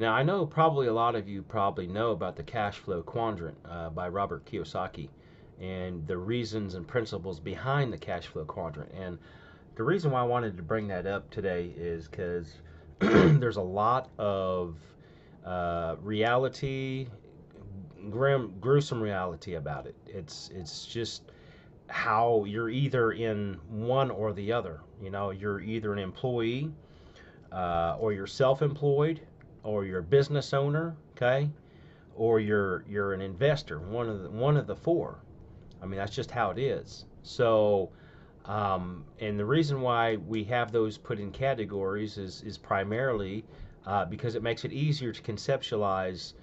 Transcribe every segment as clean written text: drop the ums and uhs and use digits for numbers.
Now, I know probably a lot of you probably know about the cash flow quadrant by Robert Kiyosaki and the reasons and principles behind the cash flow quadrant. And the reason why I wanted to bring that up today is because there's a lot of reality, gruesome reality about it. It's just how you're either in one or the other. You know, you're either an employee or you're self-employed, or you're a business owner, okay, or you're an investor. One of the four. I mean, that's just how it is. So, and the reason why we have those put in categories is primarily because it makes it easier to conceptualize,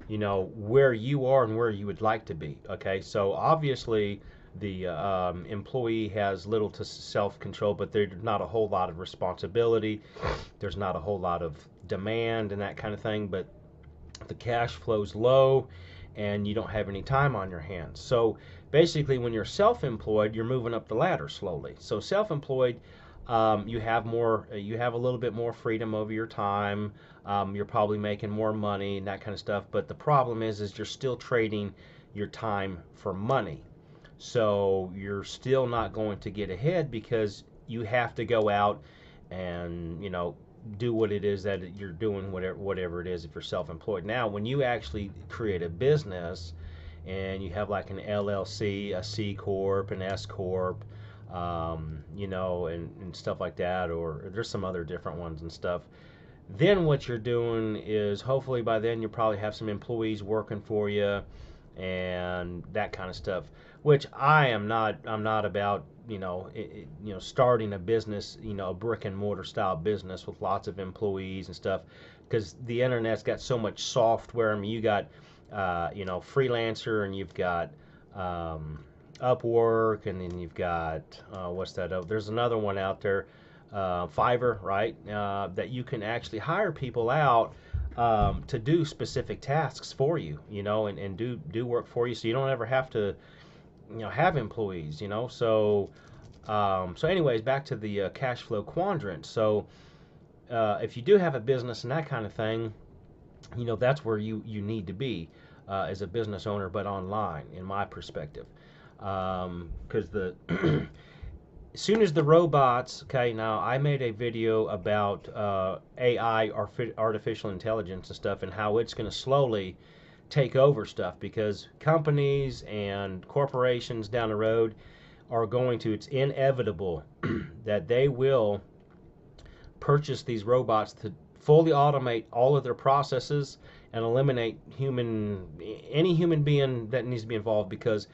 where you are and where you would like to be. Okay, so obviously the employee has little to self-control, but there's not a whole lot of responsibility. There's not a whole lot of demand and that kind of thing, but the cash flow's low and you don't have any time on your hands. So basically, when you're self-employed, you're moving up the ladder slowly. So self-employed, you have a little bit more freedom over your time. You're probably making more money and that kind of stuff. But the problem is you're still trading your time for money. So you're still not going to get ahead because you have to go out and do what it is that you're doing, whatever it is, if you're self-employed. Now, when you actually create a business and you have like an LLC, a C corp, an S corp, and stuff like that, or there's some other different ones and stuff. Then what you're doing is hopefully by then you probably have some employees working for you and that kind of stuff. Which I'm not about starting a business, a brick and mortar style business with lots of employees and stuff, because the internet's got so much software. I mean, you got Freelancer, and you've got Upwork, and then you've got what's that? Oh, there's another one out there, Fiverr, right? That you can actually hire people out to do specific tasks for you, and do work for you, so you don't ever have to, have employees, So anyways, back to the cash flow quadrant. So if you do have a business and that kind of thing, that's where you need to be as a business owner, but online, in my perspective, because the as soon as the robots, okay, now I made a video about AI, artificial intelligence and stuff, and how it's going to slowly take over stuff, because companies and corporations down the road are going to, it's inevitable that they will purchase these robots to fully automate all of their processes and eliminate any human being that needs to be involved, because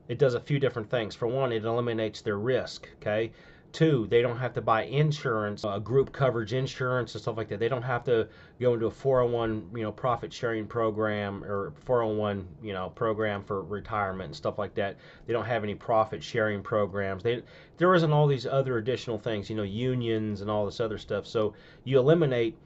it does a few different things. For one, it eliminates their risk, okay? Two, they don't have to buy insurance, group coverage insurance and stuff like that. They don't have to go into a 401, profit sharing program, or 401, program for retirement and stuff like that. They don't have any profit sharing programs. There isn't all these other additional things, unions and all this other stuff. So you eliminate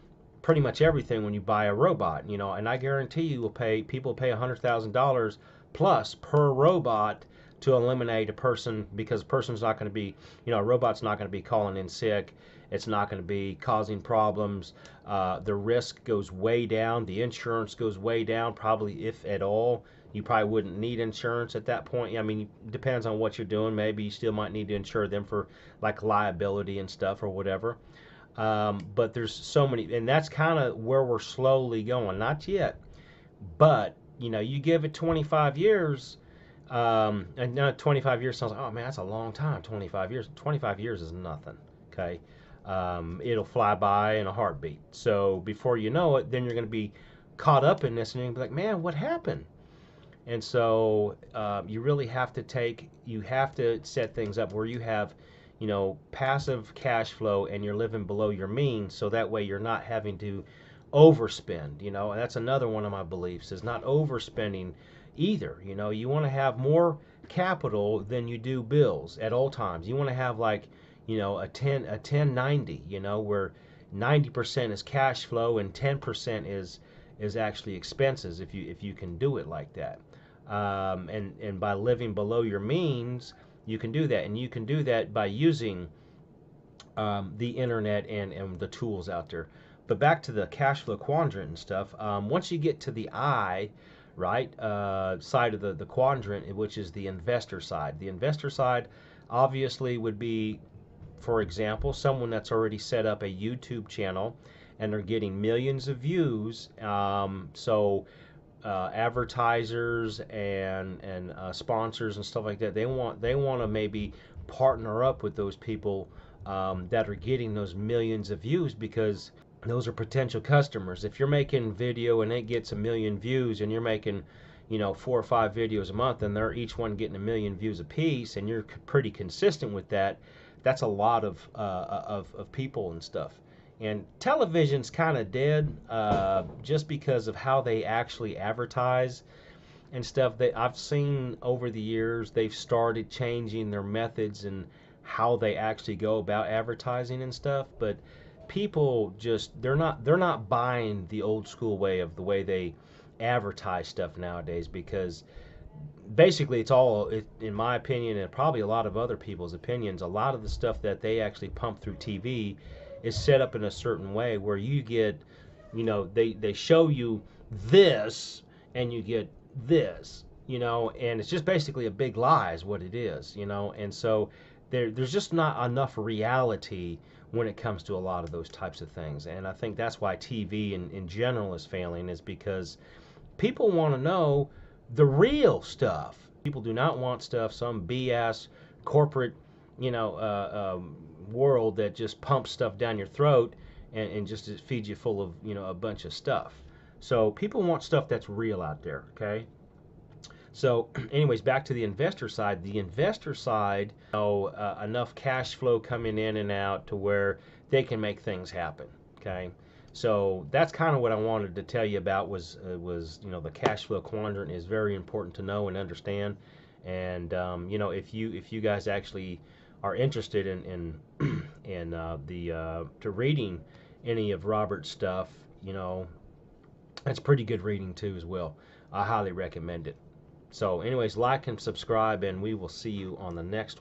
pretty much everything when you buy a robot, and I guarantee you people pay $100,000 plus per robot to eliminate a person, because a person's not going to be, a robot's not going to be calling in sick. It's not going to be causing problems. The risk goes way down. The insurance goes way down, probably, if at all. You probably wouldn't need insurance at that point. I mean, it depends on what you're doing. Maybe you still might need to insure them for like liability and stuff or whatever. But there's so many, and that's kind of where we're slowly going. Not yet, but you give it 25 years. And now 25 years sounds like, oh man, that's a long time. 25 years. 25 years is nothing. Okay. It'll fly by in a heartbeat. So before you know it, then you're going to be caught up in this, and you're going to be like, man, what happened? And so you have to set things up where you have, passive cash flow, and you're living below your means, so that way you're not having to overspend, and that's another one of my beliefs, is not overspending either. You want to have more capital than you do bills at all times. You want to have like, a 1090, where 90% is cash flow and 10% is actually expenses, if you can do it like that. And by living below your means, you can do that, and you can do that by using the internet and the tools out there. But back to the cash flow quadrant and stuff. Once you get to the I, right, side of the quadrant, which is the investor side. The investor side obviously would be, for example, someone that's already set up a YouTube channel and they're getting millions of views. Advertisers and sponsors and stuff like that, they want to maybe partner up with those people that are getting those millions of views, because those are potential customers. If you're making video and it gets a million views, and you're making, 4 or 5 videos a month, and they're each one getting a million views a piece, and you're pretty consistent with that, that's a lot of people and stuff. And television's kind of dead, just because of how they actually advertise and stuff. That I've seen over the years, they've started changing their methods and how they actually go about advertising and stuff. But people just, they're not buying the old school way of the way they advertise stuff nowadays, because basically it's all in my opinion, and probably a lot of other people's opinions, a lot of the stuff that they actually pump through TV is set up in a certain way where you get, they show you this and you get this, and it's just basically a big lie is what it is, and so there's just not enough reality when it comes to a lot of those types of things. And I think that's why TV in general is failing, is because people want to know the real stuff. People do not want stuff, some BS corporate, world that just pumps stuff down your throat and just feeds you full of, a bunch of stuff. So people want stuff that's real out there, okay? So, anyways, back to the investor side. The investor side, enough cash flow coming in and out to where they can make things happen, okay? So that's kind of what I wanted to tell you about, was the cash flow quadrant is very important to know and understand. And if you guys actually are interested in to reading any of Robert's stuff, it's pretty good reading too as well. I highly recommend it. So anyways, like and subscribe, and we will see you on the next one.